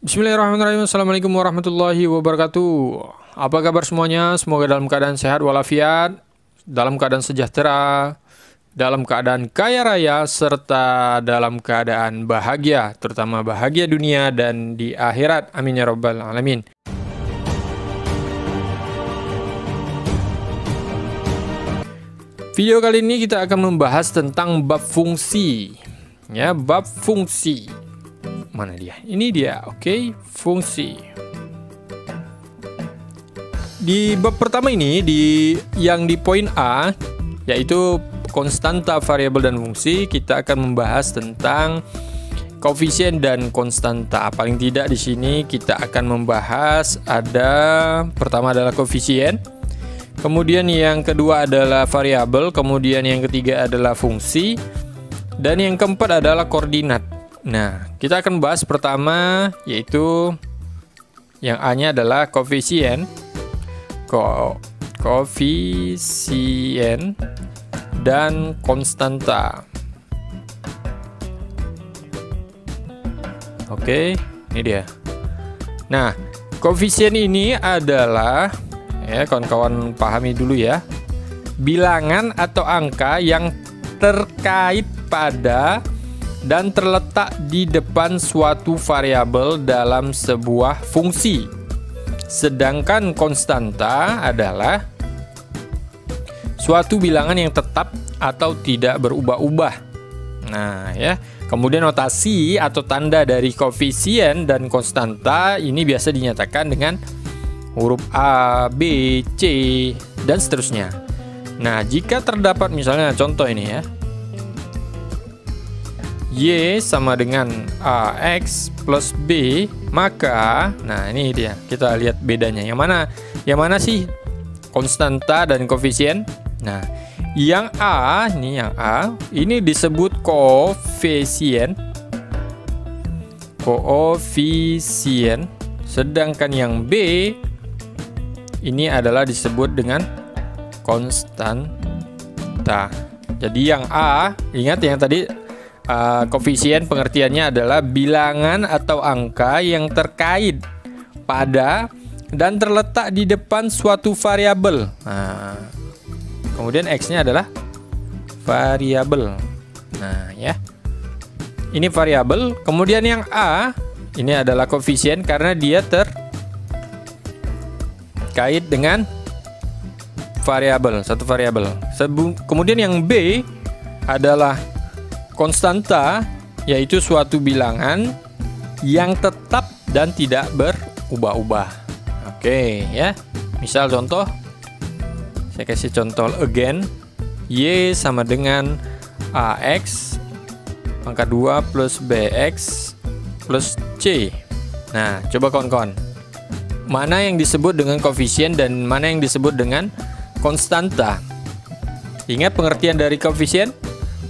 Bismillahirrahmanirrahim. Assalamualaikum warahmatullahi wabarakatuh. Apa kabar semuanya? Semoga dalam keadaan sehat walafiat, dalam keadaan sejahtera, dalam keadaan kaya raya, serta dalam keadaan bahagia, terutama bahagia dunia dan di akhirat. Amin ya rabbal alamin. Video kali ini kita akan membahas tentang bab fungsi. Ya, bab fungsi. Mana dia? Ini dia. Oke, fungsi. Di bab pertama ini yang di poin A, yaitu konstanta, variabel dan fungsi, kita akan membahas tentang koefisien dan konstanta. Paling tidak di sini kita akan membahas pertama adalah koefisien, kemudian yang kedua adalah variabel, kemudian yang ketiga adalah fungsi, dan yang keempat adalah koordinat. Nah, kita akan bahas pertama, yaitu yang A-nya adalah koefisien, koefisien dan konstanta. Oke, ini dia. Nah, koefisien ini adalah, ya kawan-kawan pahami dulu ya, bilangan atau angka yang terkait pada dan terletak di depan suatu variabel dalam sebuah fungsi. Sedangkan konstanta adalah suatu bilangan yang tetap atau tidak berubah-ubah. Nah, ya. Kemudian notasi atau tanda dari koefisien dan konstanta ini biasa dinyatakan dengan huruf A, B, C, dan seterusnya. Nah, jika terdapat misalnya contoh ini ya, Y sama dengan AX plus B, maka, nah ini dia, kita lihat bedanya. Yang mana sih konstanta dan koefisien? Nah, yang A, ini disebut koefisien, sedangkan yang B ini adalah disebut dengan konstanta. Jadi yang A, ingat yang tadi, koefisien pengertiannya adalah bilangan atau angka yang terkait pada dan terletak di depan suatu variabel. Nah, kemudian X-nya adalah variabel. Nah, ya. Ini variabel. Kemudian yang A ini adalah koefisien karena dia terkait dengan variabel, satu variabel. Kemudian yang B adalah konstanta, yaitu suatu bilangan yang tetap dan tidak berubah-ubah. Oke, ya. Misal contoh, saya kasih contoh again. Y sama dengan AX pangkat 2 plus BX plus C. Nah, coba kawan-kawan, mana yang disebut dengan koefisien dan mana yang disebut dengan konstanta? Ingat pengertian dari koefisien,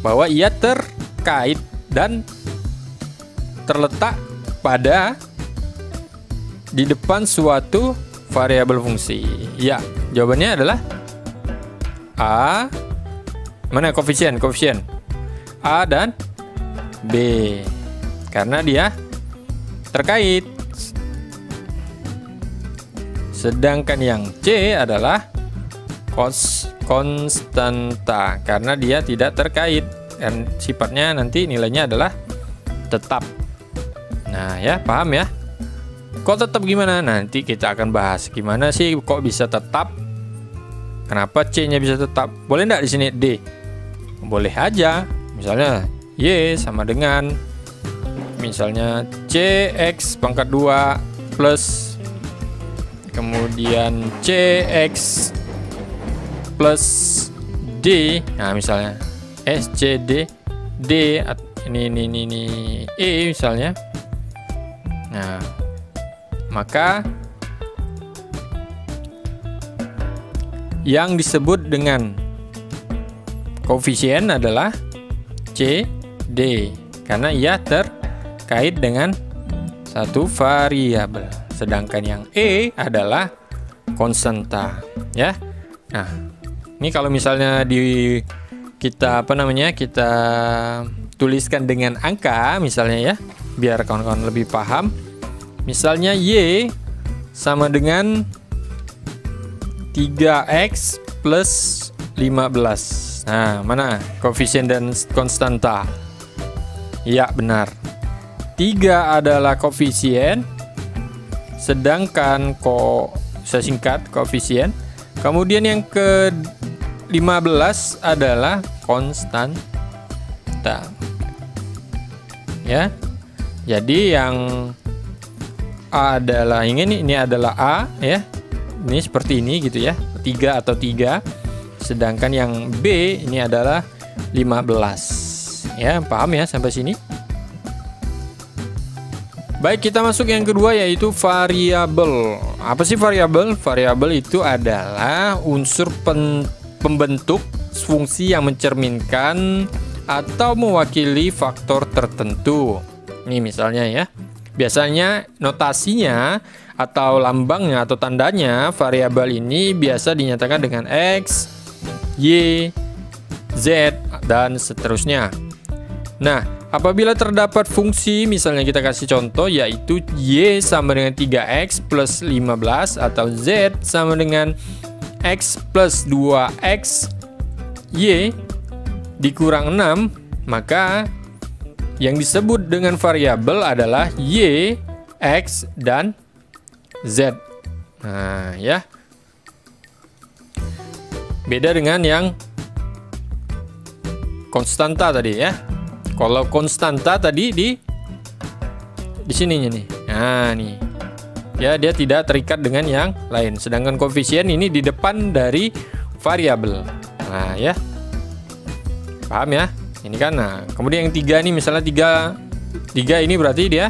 bahwa ia terkait dan terletak pada di depan suatu variabel fungsi. Ya, jawabannya adalah A. Mana koefisien? A dan B. Karena dia terkait. Sedangkan yang C adalah konstanta karena dia tidak terkait dan sifatnya nanti nilainya adalah tetap. Nah, ya, paham ya? Kok tetap gimana? Nanti kita akan bahas gimana sih kok bisa tetap. Kenapa C-nya bisa tetap? Boleh nggak di sini D? Boleh aja. Misalnya Y sama dengan misalnya CX pangkat 2 plus kemudian CX plus D. Nah, misalnya SCD D ini E misalnya. Nah, maka yang disebut dengan koefisien adalah C, D karena ia terkait dengan satu variabel. Sedangkan yang E adalah konstanta, ya. Nah, ini kalau misalnya kita tuliskan dengan angka misalnya ya, biar kawan-kawan lebih paham. Misalnya Y sama dengan 3X plus 15. Nah, mana koefisien dan konstanta? Ya, benar. 3 adalah koefisien, sedangkan saya singkat koefisien. Kemudian yang ke 15 adalah konstanta. Ya. Jadi yang A adalah ini adalah A ya. Ini seperti ini gitu ya. 3 atau 3. Sedangkan yang B ini adalah 15. Ya, paham ya sampai sini? Baik, kita masuk yang kedua yaitu variabel. Apa sih variabel? Variabel itu adalah unsur pembentuk fungsi yang mencerminkan atau mewakili faktor tertentu. Ini misalnya ya. Biasanya notasinya atau lambangnya atau tandanya variabel ini biasa dinyatakan dengan X, Y, Z, dan seterusnya. Nah, apabila terdapat fungsi, misalnya kita kasih contoh yaitu Y sama dengan 3X plus 15 atau Z sama dengan X plus 2X Y dikurang 6, maka yang disebut dengan variabel adalah Y, X, dan Z. Nah, ya. Beda dengan yang konstanta tadi ya. Kalau konstanta tadi di sininya nih. Nah, nih. Ya, dia tidak terikat dengan yang lain. Sedangkan koefisien ini di depan dari variabel. Nah, ya. Paham ya? Ini kan, nah, kemudian yang 3 nih, misalnya 3 ini berarti dia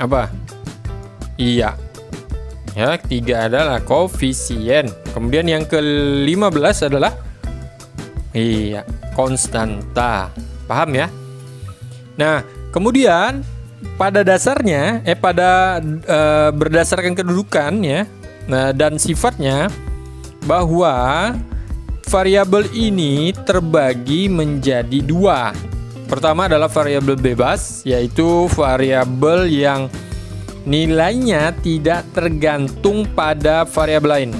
apa? Iya. Ya, 3 adalah koefisien. Kemudian yang ke-15 adalah iya, konstanta. Paham ya? Nah, kemudian pada dasarnya berdasarkan kedudukan ya, nah, dan sifatnya bahwa variabel ini terbagi menjadi 2. Pertama adalah variabel bebas, yaitu variabel yang nilainya tidak tergantung pada variabel lain.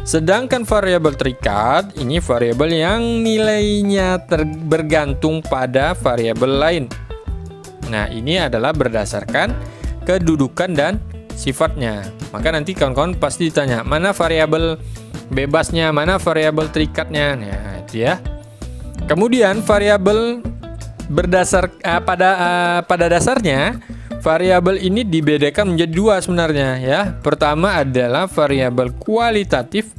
Sedangkan variabel terikat, ini variabel yang nilainya bergantung pada variabel lain. Nah, ini adalah berdasarkan kedudukan dan sifatnya. Maka nanti kawan-kawan pasti ditanya, mana variabel bebasnya, mana variabel terikatnya. Nah, itu ya. Kemudian variabel pada dasarnya variabel ini dibedakan menjadi 2 sebenarnya ya. Pertama adalah variabel kualitatif,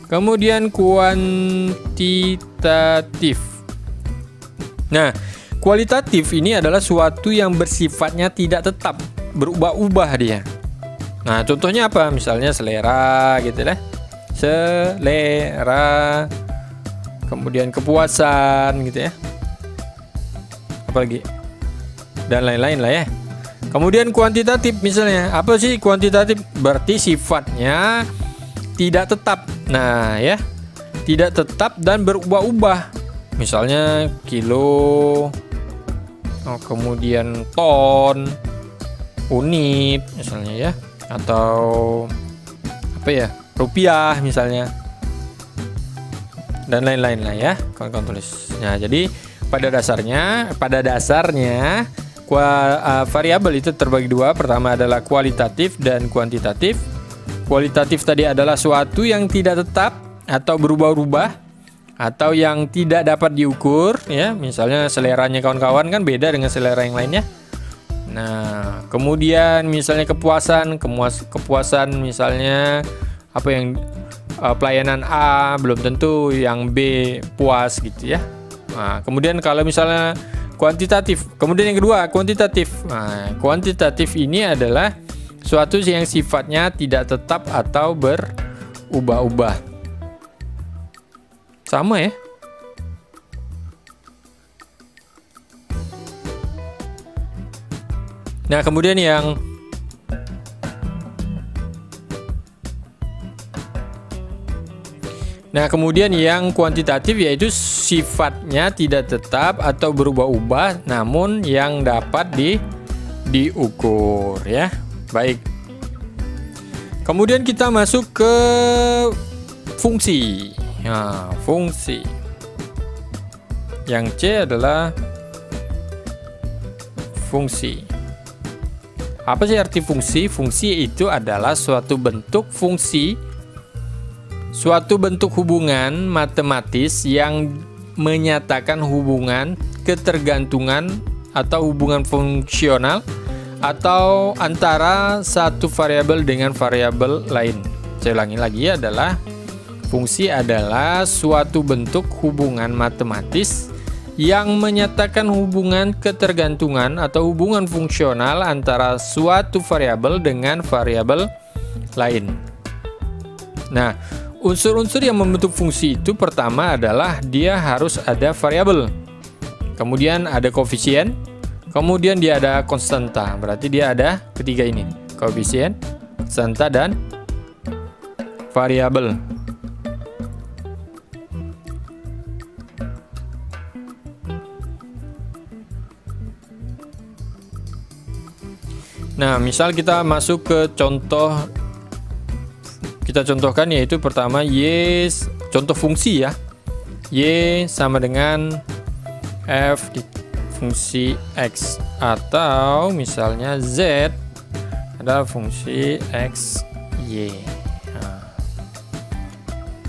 kemudian kuantitatif. Nah, kualitatif ini adalah suatu yang bersifatnya tidak tetap, berubah-ubah dia. Nah, contohnya apa? Misalnya selera gitu lah. Selera. Kemudian kepuasan gitu ya. Apalagi? Dan lain-lain lah ya. Kemudian kuantitatif misalnya. Apa sih kuantitatif? Berarti sifatnya tidak tetap. Nah, ya. Tidak tetap dan berubah-ubah. Misalnya kilo, kemudian ton, unit misalnya ya. Atau apa ya, rupiah misalnya, dan lain-lain lah ya, kawan-kawan tulis. Nah, jadi pada dasarnya variabel itu terbagi 2. Pertama adalah kualitatif dan kuantitatif. Kualitatif tadi adalah suatu yang tidak tetap atau berubah-ubah atau yang tidak dapat diukur ya. Misalnya seleranya kawan-kawan kan beda dengan selera yang lainnya. Nah, kemudian misalnya kepuasan misalnya apa yang pelayanan A belum tentu yang B puas gitu ya. Nah, kemudian kalau misalnya kuantitatif, kemudian yang kedua kuantitatif. Nah, kuantitatif ini adalah suatu yang sifatnya tidak tetap atau berubah-ubah. Sama ya. Nah, kemudian Nah, kemudian yang kuantitatif yaitu sifatnya tidak tetap atau berubah-ubah, namun yang dapat diukur ya. Baik. Kemudian kita masuk ke fungsi. Nah, fungsi. Yang C adalah fungsi. Apa sih arti fungsi? Fungsi itu adalah suatu bentuk fungsi, suatu bentuk hubungan matematis yang menyatakan hubungan ketergantungan atau hubungan fungsional atau antara satu variabel dengan variabel lain. Saya ulangi lagi, adalah fungsi adalah suatu bentuk hubungan matematis yang menyatakan hubungan ketergantungan atau hubungan fungsional antara suatu variabel dengan variabel lain. Nah, unsur-unsur yang membentuk fungsi itu pertama adalah dia harus ada variabel, kemudian ada koefisien, kemudian dia ada konstanta. Berarti dia ada ketiga ini, koefisien, konstanta, dan variabel. Nah, misal kita masuk ke contoh, kita contohkan yaitu pertama Y, contoh fungsi ya. Y sama dengan F di fungsi X, atau misalnya Z adalah fungsi X, Y. Nah,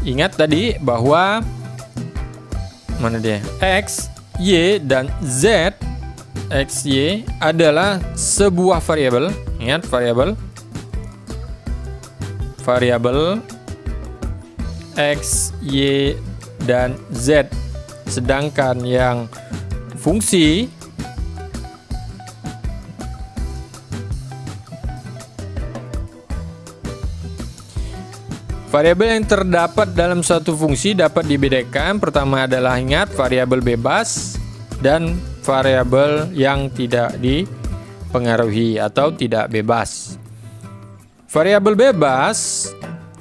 ingat tadi bahwa mana dia? X, Y, dan Z, X, Y adalah sebuah variabel. Ingat, variabel X, Y, dan Z. Sedangkan yang fungsi variabel yang terdapat dalam suatu fungsi dapat dibedakan. Pertama adalah, ingat, variabel bebas dan variabel yang tidak dipengaruhi atau tidak bebas. Variabel bebas,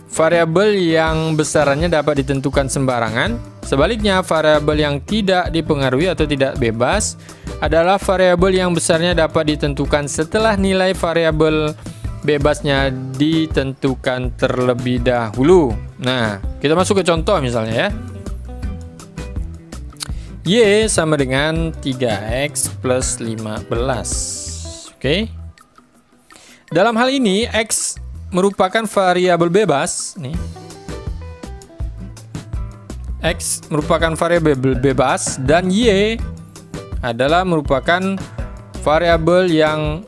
variabel yang besarannya dapat ditentukan sembarangan. Sebaliknya, variabel yang tidak dipengaruhi atau tidak bebas adalah variabel yang besarnya dapat ditentukan setelah nilai variabel bebasnya ditentukan terlebih dahulu. Nah, kita masuk ke contoh misalnya ya. Y sama dengan 3X plus 15. Oke. Dalam hal ini X merupakan variabel bebas nih. X merupakan variabel bebas dan Y adalah merupakan variabel yang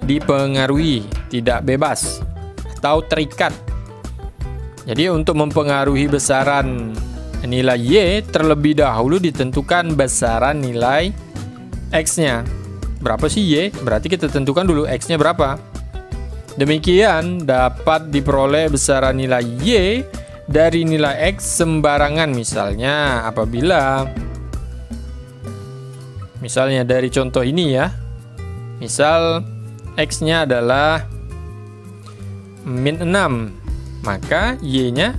dipengaruhi, tidak bebas atau terikat. Jadi untuk mempengaruhi besaran nilai Y, terlebih dahulu ditentukan besaran nilai X-nya. Berapa sih Y? Berarti kita tentukan dulu X-nya berapa. Demikian dapat diperoleh besaran nilai Y dari nilai X sembarangan. Misalnya apabila, misalnya dari contoh ini ya, misal X-nya adalah min 6, maka Y-nya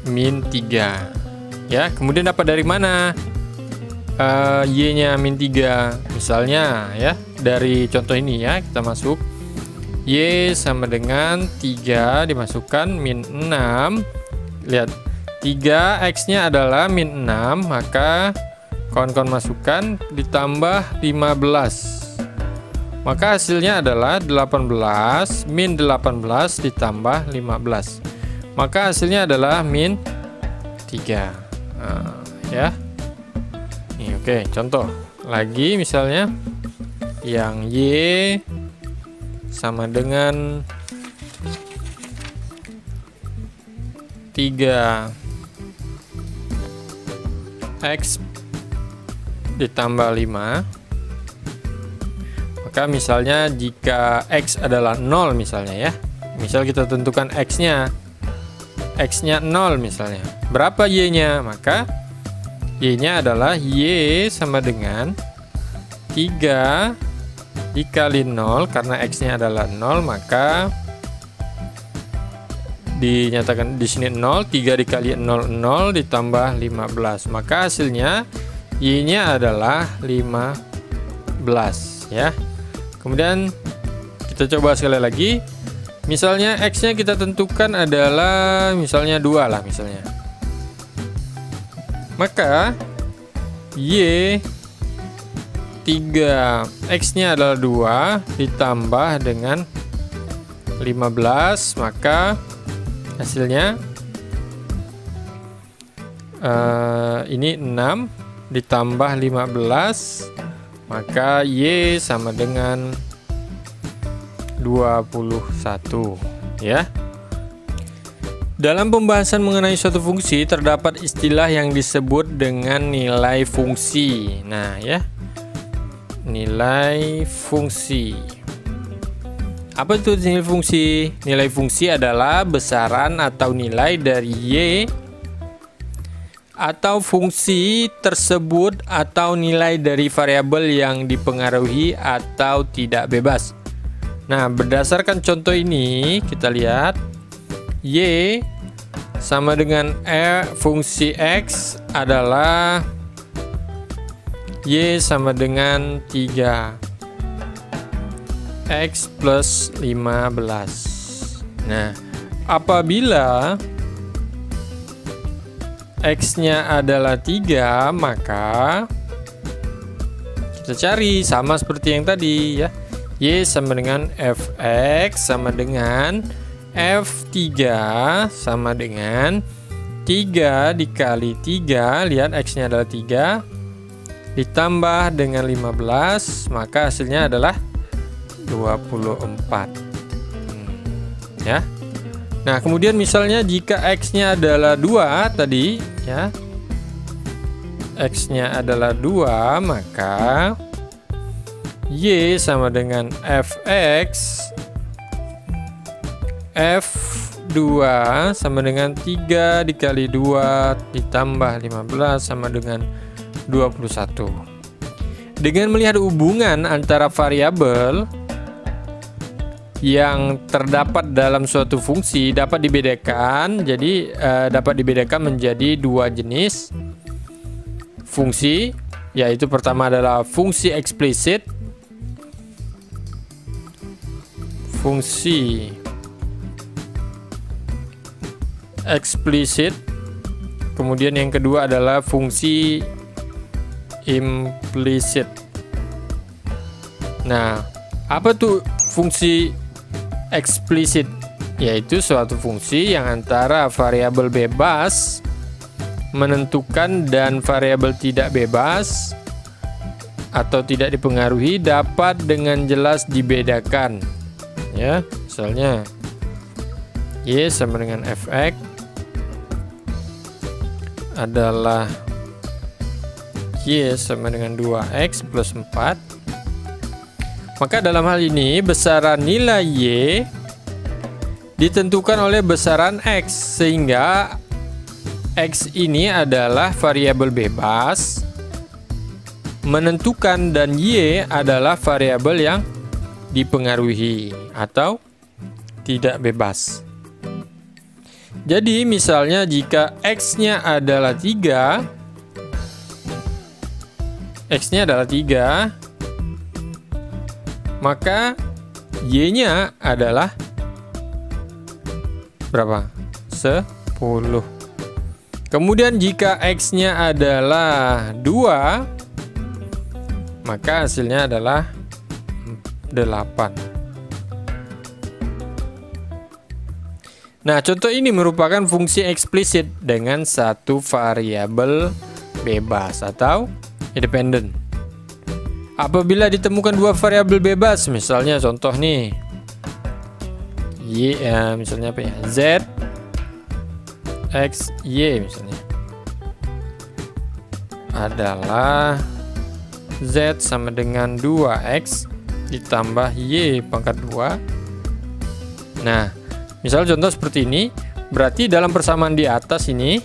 min 3 ya. Kemudian dapat dari mana Y-nya min 3? Misalnya ya, dari contoh ini ya, kita masuk Y sama dengan 3 dimasukkan min 6. Lihat, 3 X-nya adalah min 6, maka kawan-kawan masukkan ditambah 15. Maka hasilnya adalah 18 min 18 ditambah 15. Maka hasilnya adalah min 3. Nah, ya. Nih, oke, contoh lagi misalnya yang Y sama dengan 3X ditambah 5. Maka misalnya jika X adalah 0 misalnya ya. Misal kita tentukan X-nya 0 misalnya. Berapa Y-nya? Maka Y-nya adalah Y sama dengan 3 dikali 0, karena X-nya adalah 0, maka dinyatakan di sini 0, 3 dikali 0 0 ditambah 15. Maka hasilnya Y-nya adalah 15 ya. Kemudian kita coba sekali lagi. Misalnya X-nya kita tentukan adalah misalnya 2 lah misalnya. Maka Y 3 X-nya adalah 2 ditambah dengan 15, maka hasilnya ini 6 ditambah 15, maka Y sama dengan 21 ya. Dalam pembahasan mengenai suatu fungsi terdapat istilah yang disebut dengan nilai fungsi. Nah, ya. Nilai fungsi. Apa itu nilai fungsi? Nilai fungsi adalah besaran atau nilai dari Y atau fungsi tersebut atau nilai dari variabel yang dipengaruhi atau tidak bebas. Nah, berdasarkan contoh ini kita lihat Y sama dengan fungsi X adalah Y sama dengan 3 X plus 15. Nah, apabila X-nya adalah 3, maka kita cari sama seperti yang tadi ya. Y sama dengan Fx sama dengan F3 sama dengan 3 dikali 3, lihat X-nya adalah 3 ditambah dengan 15, maka hasilnya adalah 24 ya. Nah, kemudian misalnya jika X-nya adalah 2 tadi ya, X-nya adalah 2, maka Y sama dengan Fx F2 sama dengan 3 dikali 2 ditambah 15 sama dengan 21. Dengan melihat hubungan antara variabel yang terdapat dalam suatu fungsi dapat dibedakan, jadi dapat dibedakan menjadi dua jenis fungsi, yaitu pertama adalah fungsi eksplisit. Fungsi eksplisit. Kemudian yang kedua adalah fungsi implisit. Nah, apa tuh fungsi eksplisit? Yaitu suatu fungsi yang antara variabel bebas menentukan dan variabel tidak bebas atau tidak dipengaruhi dapat dengan jelas dibedakan. Ya, misalnya Y sama dengan Fx adalah Y sama dengan 2X plus 4. Maka dalam hal ini besaran nilai Y ditentukan oleh besaran X, sehingga X ini adalah variabel bebas menentukan dan Y adalah variabel yang dipengaruhi atau tidak bebas. Jadi misalnya jika X-nya adalah 3, X-nya adalah 3, maka Y-nya adalah berapa? 10. Kemudian jika X-nya adalah 2, maka hasilnya adalah 8. Nah, contoh ini merupakan fungsi eksplisit dengan satu variabel bebas atau independen. Apabila ditemukan dua variabel bebas, misalnya contoh nih, misalnya apa ya, Z, X, Y misalnya, adalah Z sama dengan 2X ditambah Y pangkat 2. Nah, misal contoh seperti ini, berarti dalam persamaan di atas ini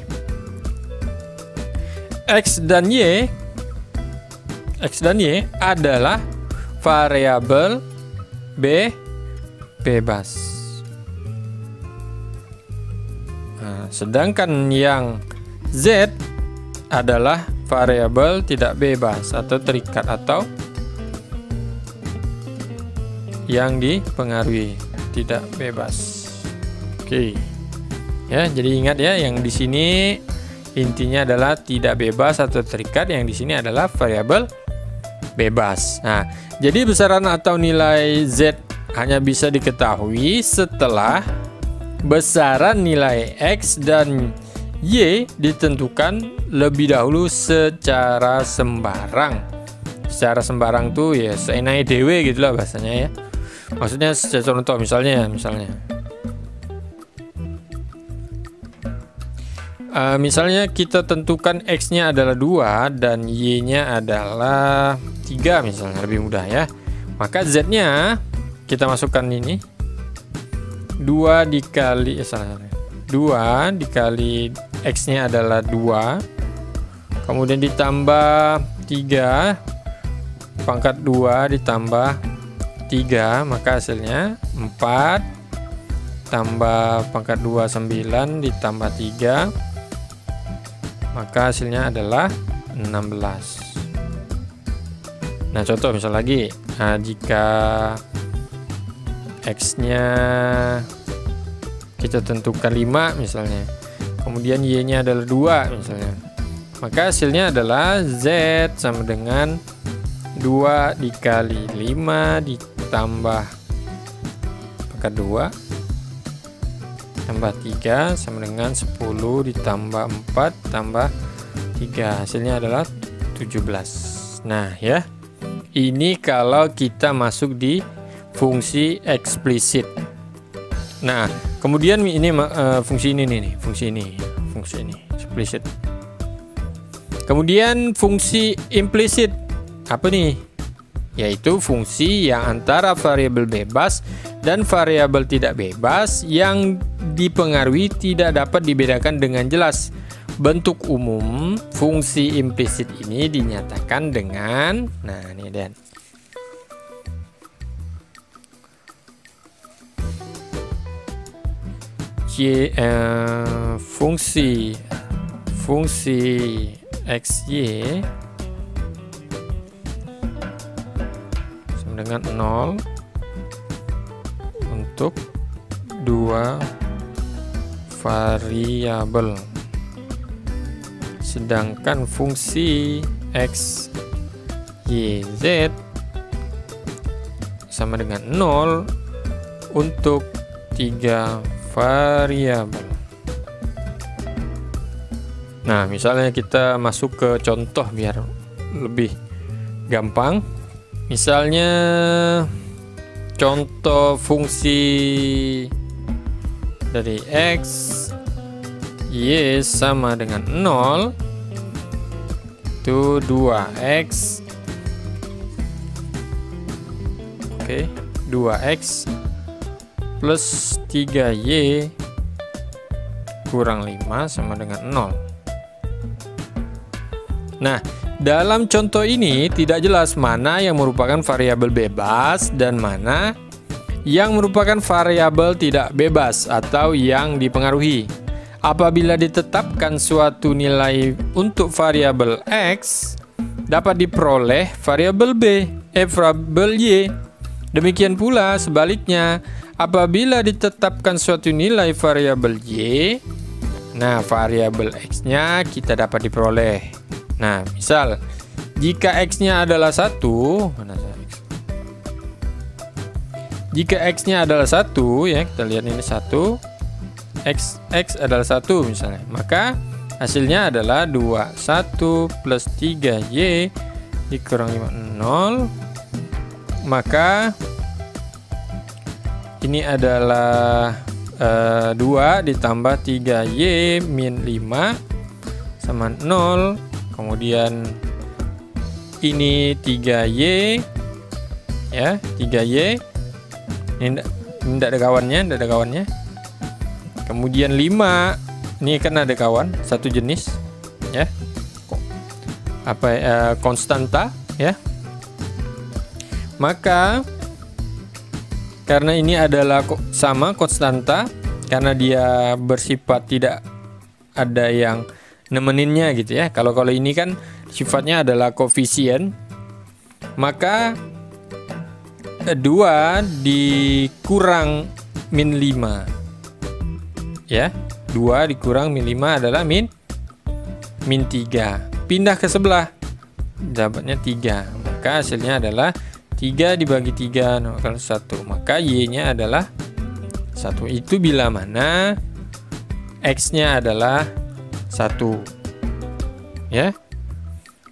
X dan Y adalah variabel bebas. sedangkan yang Z adalah variabel tidak bebas atau terikat atau yang dipengaruhi, tidak bebas. Oke. Ya, jadi ingat ya, yang di sini intinya adalah tidak bebas atau terikat, yang di sini adalah variabel bebas. Nah, jadi besaran atau nilai Z hanya bisa diketahui setelah besaran nilai X dan Y ditentukan lebih dahulu secara sembarang. Secara sembarang tuh ya seenake dewe gitu lah bahasanya ya. Maksudnya contoh misalnya misalnya kita tentukan X-nya adalah 2 dan Y-nya adalah 3 misalnya, lebih mudah ya. Maka Z-nya kita masukkan ini 2 dikali X-nya adalah 2, kemudian ditambah 3 pangkat 2 ditambah 3, maka hasilnya 4 tambah pangkat 2 9 ditambah 3, maka hasilnya adalah 16. Nah, contoh misal lagi, nah, jika X-nya kita tentukan 5 misalnya, kemudian Y-nya adalah 2 misalnya, maka hasilnya adalah Z sama dengan 2 dikali 5 ditambah pangkat 2 tambah 3 sama dengan 10 ditambah 4 tambah 3, hasilnya adalah 17. Nah ya, ini kalau kita masuk di fungsi eksplisit. Nah, kemudian ini fungsi ini eksplisit. Kemudian fungsi implisit apa nih? Yaitu fungsi yang antara variabel bebas dan variabel tidak bebas yang dipengaruhi tidak dapat dibedakan dengan jelas. Bentuk umum fungsi implisit ini dinyatakan dengan, nah ini dan fungsi XY sama dengan 0 untuk 2 variabel, sedangkan fungsi X, Y, Z sama dengan 0 untuk 3 variabel. Nah, misalnya kita masuk ke contoh biar lebih gampang. Misalnya contoh fungsi dari X, Y sama dengan 0 itu 2X. Oke, 2X plus 3Y kurang 5 sama dengan 0. Nah, dalam contoh ini tidak jelas mana yang merupakan variabel bebas dan mana yang merupakan variabel tidak bebas atau yang dipengaruhi. Apabila ditetapkan suatu nilai untuk variabel X, dapat diperoleh variabel variabel Y. Demikian pula sebaliknya, apabila ditetapkan suatu nilai variabel Y, nah variabel X-nya kita dapat diperoleh. Nah, misal jika X-nya adalah 1, jika X-nya adalah 1 ya, kita lihat ini 1, X adalah 1 misalnya, maka hasilnya adalah 21 plus 3Y dikurang 5 0, maka ini adalah 2 ditambah 3Y min 5 sama 0, kemudian ini 3Y ya, 3Y ini tidak ada kawannya, kemudian 5 ini kan ada kawan satu jenis ya, konstanta ya, maka karena ini adalah sama konstanta, karena dia bersifat tidak ada yang nemeninnya gitu ya. Kalau ini kan sifatnya adalah koefisien, maka 2 dikurang min 5 ya. 2 dikurang min 5 adalah min 3. Pindah ke sebelah, dapatnya 3, maka hasilnya adalah 3 dibagi 3 kalau 1, maka Y nya adalah 1. Itu bila mana X nya adalah 1 ya.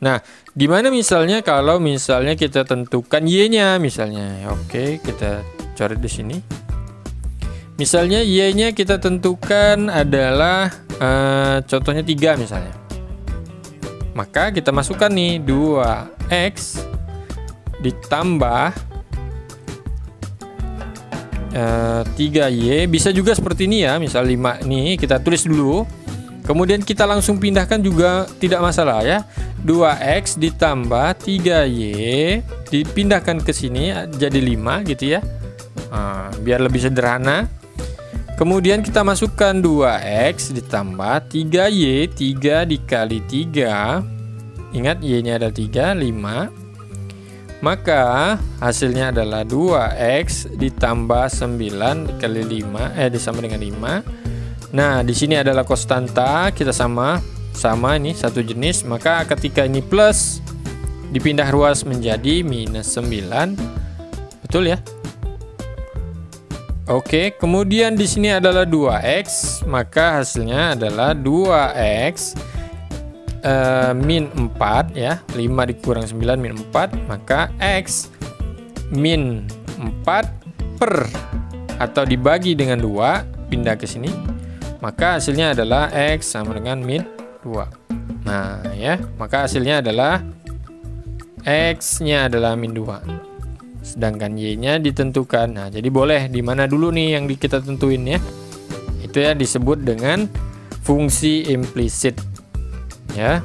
Nah, dimana misalnya kalau misalnya kita tentukan Y nya misalnya, oke, kita coret di sini. Misalnya Y nya kita tentukan adalah contohnya 3 misalnya. Maka kita masukkan nih 2X ditambah 3Y. Bisa juga seperti ini ya, misal 5 nih kita tulis dulu, kemudian kita langsung pindahkan juga tidak masalah ya. 2X ditambah 3Y dipindahkan ke sini jadi 5 gitu ya. Biar lebih sederhana. Kemudian kita masukkan 2X ditambah 3Y, 3 dikali 3, ingat Y nya ada 3, 5, maka hasilnya adalah 2X ditambah 9 dikali 5, disama dengan 5. Nah, di sini adalah konstanta, kita sama ini satu jenis, maka ketika ini plus dipindah ruas menjadi minus 9, betul ya? Oke, kemudian di sini adalah 2X, maka hasilnya adalah 2X min 4 ya. 5 dikurang 9 min 4, maka X min 4 per atau dibagi dengan 2, pindah ke sini, maka hasilnya adalah X sama dengan min 2. Nah ya, maka hasilnya adalah X nya adalah min 2. Sedangkan Y-nya ditentukan. Nah, jadi boleh di mana dulu nih yang kita tentuin ya. Itu ya disebut dengan fungsi implisit. Ya.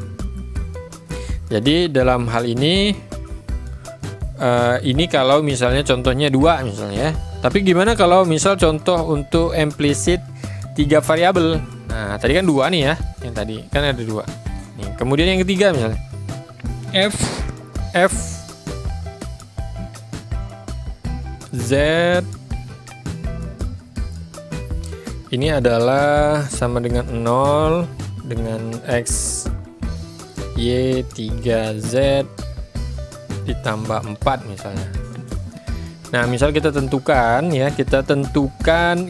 Jadi dalam hal ini kalau misalnya contohnya 2 misalnya ya. Tapi gimana kalau misal contoh untuk implisit 3 variabel? Nah, tadi kan 2 nih ya. Yang tadi kan ada 2. Nih, kemudian yang ketiga misalnya F Z ini adalah sama dengan 0 dengan X Y 3Z ditambah 4 misalnya. Nah, misal kita tentukan ya,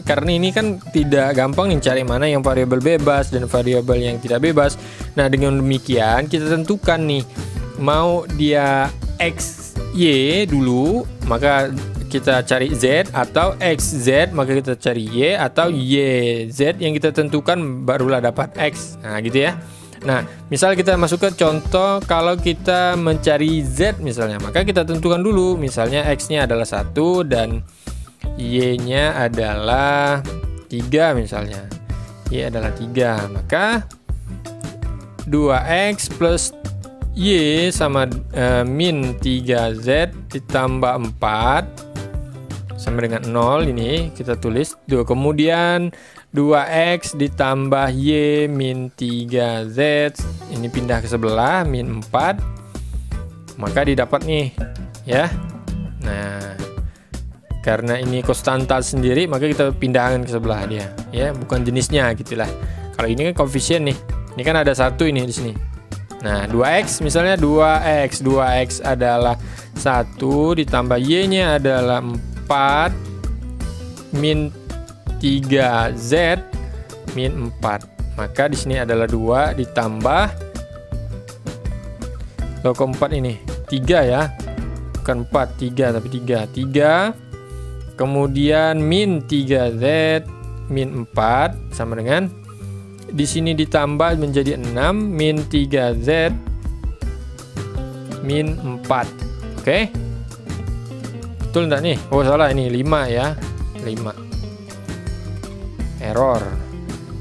karena ini kan tidak gampang nih cari mana yang variabel bebas dan variabel yang tidak bebas. Nah, dengan demikian kita tentukan nih mau dia X Y dulu, maka kita cari Z, atau XZ maka kita cari Y, atau YZ yang kita tentukan barulah dapat X. Nah, gitu ya. Nah, misal kita masuk ke contoh kalau kita mencari Z misalnya, maka kita tentukan dulu misalnya X-nya adalah 1 dan Y-nya adalah 3 misalnya. Y adalah 3, maka 2X plus Y sama min 3Z ditambah 4 sama dengan 0, ini kita tulis 2, kemudian 2X ditambah Y min 3Z, ini pindah ke sebelah min 4, maka didapat nih ya. Nah, karena ini konstanta sendiri maka kita pindahkan ke sebelah dia ya, bukan jenisnya gitulah. Kalau ini kan koefisien nih, ini kan ada 1 ini di sini. Nah, 2X misalnya 2X adalah 1 ditambah Y-nya adalah 4 min 3Z min 4. Maka di sini adalah 2 ditambah kok 4 ini 3 ya. Bukan 4, 3 tapi 3. Kemudian min 3Z min 4 sama dengan di sini ditambah menjadi 6 min 3Z min 4. Oke. Betul enggak nih? Oh, salah, ini 5 ya. 5. Error.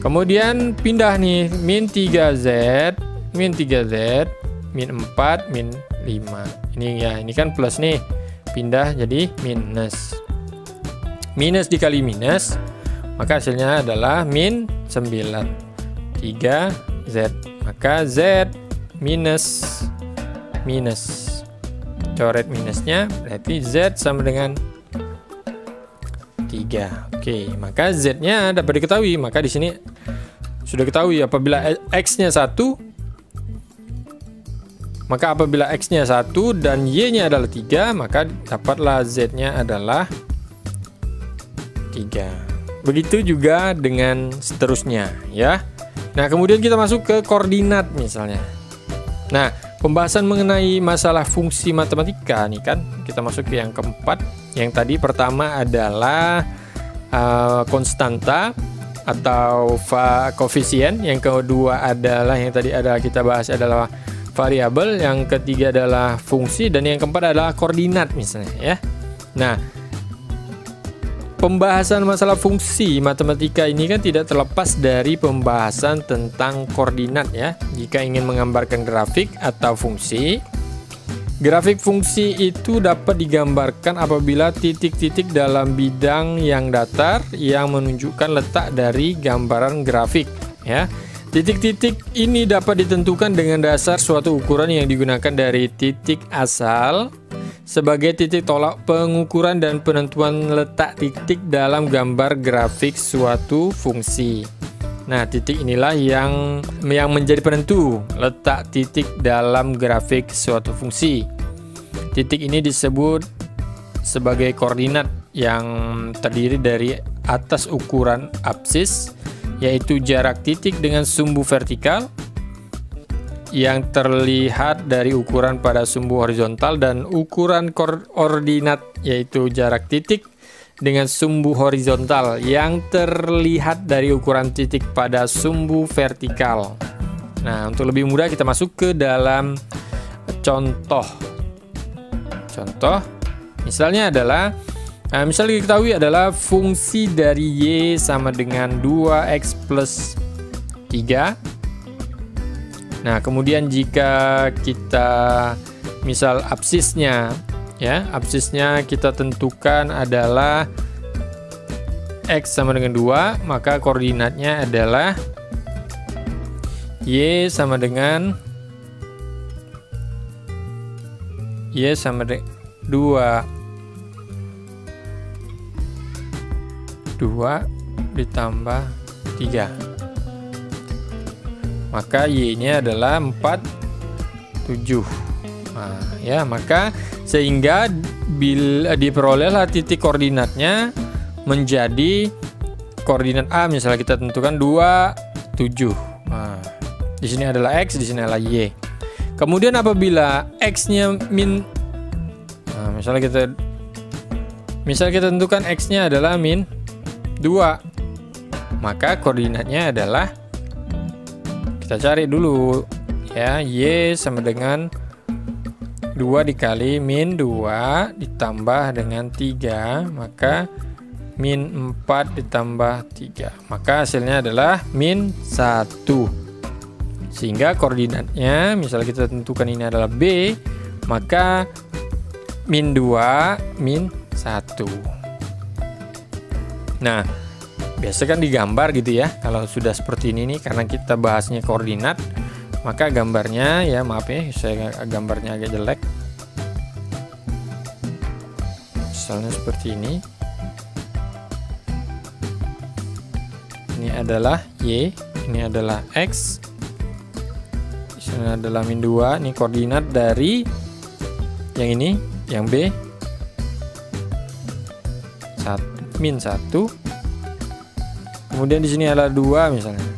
Kemudian pindah nih min 3Z min 4 min 5. Ini ya, ini kan plus nih. Pindah jadi minus. Minus dikali minus, maka hasilnya adalah min 9. 3Z. Maka Z minus coret minusnya, berarti Z sama dengan 3. Oke, maka Z-nya dapat diketahui. Maka di sini sudah ketahui apabila X-nya 1, maka apabila X-nya 1 dan Y-nya adalah 3, maka dapatlah Z-nya adalah 3. Begitu juga dengan seterusnya, ya. Nah, kemudian kita masuk ke koordinat misalnya. Nah, pembahasan mengenai masalah fungsi matematika nih kan, kita masuk ke yang keempat. Yang tadi pertama adalah konstanta atau koefisien. Yang kedua adalah yang tadi ada kita bahas adalah variabel. Yang ketiga adalah fungsi, dan yang keempat adalah koordinat misalnya, ya. Nah, pembahasan masalah fungsi matematika ini kan tidak terlepas dari pembahasan tentang koordinat, ya. Jika ingin menggambarkan grafik atau fungsi, grafik fungsi itu dapat digambarkan apabila titik-titik dalam bidang yang datar yang menunjukkan letak dari gambaran grafik, ya. Titik-titik ini dapat ditentukan dengan dasar suatu ukuran yang digunakan dari titik asal sebagai titik tolak pengukuran dan penentuan letak titik dalam gambar grafik suatu fungsi. Nah, titik inilah yang menjadi penentu letak titik dalam grafik suatu fungsi. Titik ini disebut sebagai koordinat yang terdiri dari atas ukuran absis, yaitu jarak titik dengan sumbu vertikal yang terlihat dari ukuran pada sumbu horizontal, dan ukuran koordinat yaitu jarak titik dengan sumbu horizontal yang terlihat dari ukuran titik pada sumbu vertikal. Nah, untuk lebih mudah kita masuk ke dalam contoh. Misalnya adalah misalnya diketahui adalah fungsi dari Y sama dengan 2X plus 3. Nah, kemudian jika kita misal absisnya, ya, absisnya kita tentukan adalah X sama dengan 2, maka koordinatnya adalah Y sama dengan 2 ditambah 3. Maka Y-nya adalah 4, 7. Nah, ya, maka sehingga bila diperolehlah titik koordinatnya menjadi koordinat A, misalnya kita tentukan 2, 7. Nah, di sini adalah X, di sini adalah Y. Kemudian apabila X-nya misalnya kita tentukan X-nya adalah min 2, maka koordinatnya adalah, kita cari dulu, ya, Y sama dengan 2 dikali min 2 ditambah dengan 3, maka min 4 ditambah 3, maka hasilnya adalah min 1. Sehingga koordinatnya, misalnya kita tentukan ini adalah B, maka min 2 min 1. Nah, biasa kan digambar gitu ya. Kalau sudah seperti ini nih, karena kita bahasnya koordinat, maka gambarnya, ya maaf ya, saya gambarnya agak jelek. Misalnya seperti ini. Ini adalah Y, ini adalah X, di sini adalah min 2. Ini koordinat dari yang ini, yang B, min 1. Kemudian di sini adalah 2 misalnya.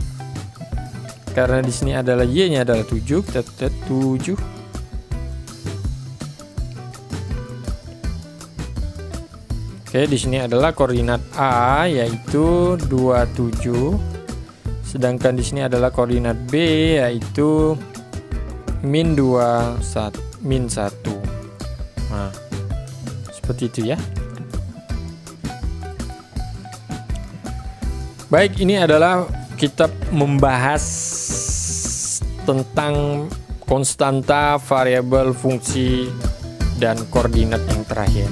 Karena di sini adalah Y-nya adalah 7, kita 7. Oke, di sini adalah koordinat A yaitu 27. Sedangkan di sini adalah koordinat B yaitu min 2, min 1. Nah, seperti itu ya. Baik, ini adalah kita membahas tentang konstanta, variabel, fungsi, dan koordinat yang terakhir.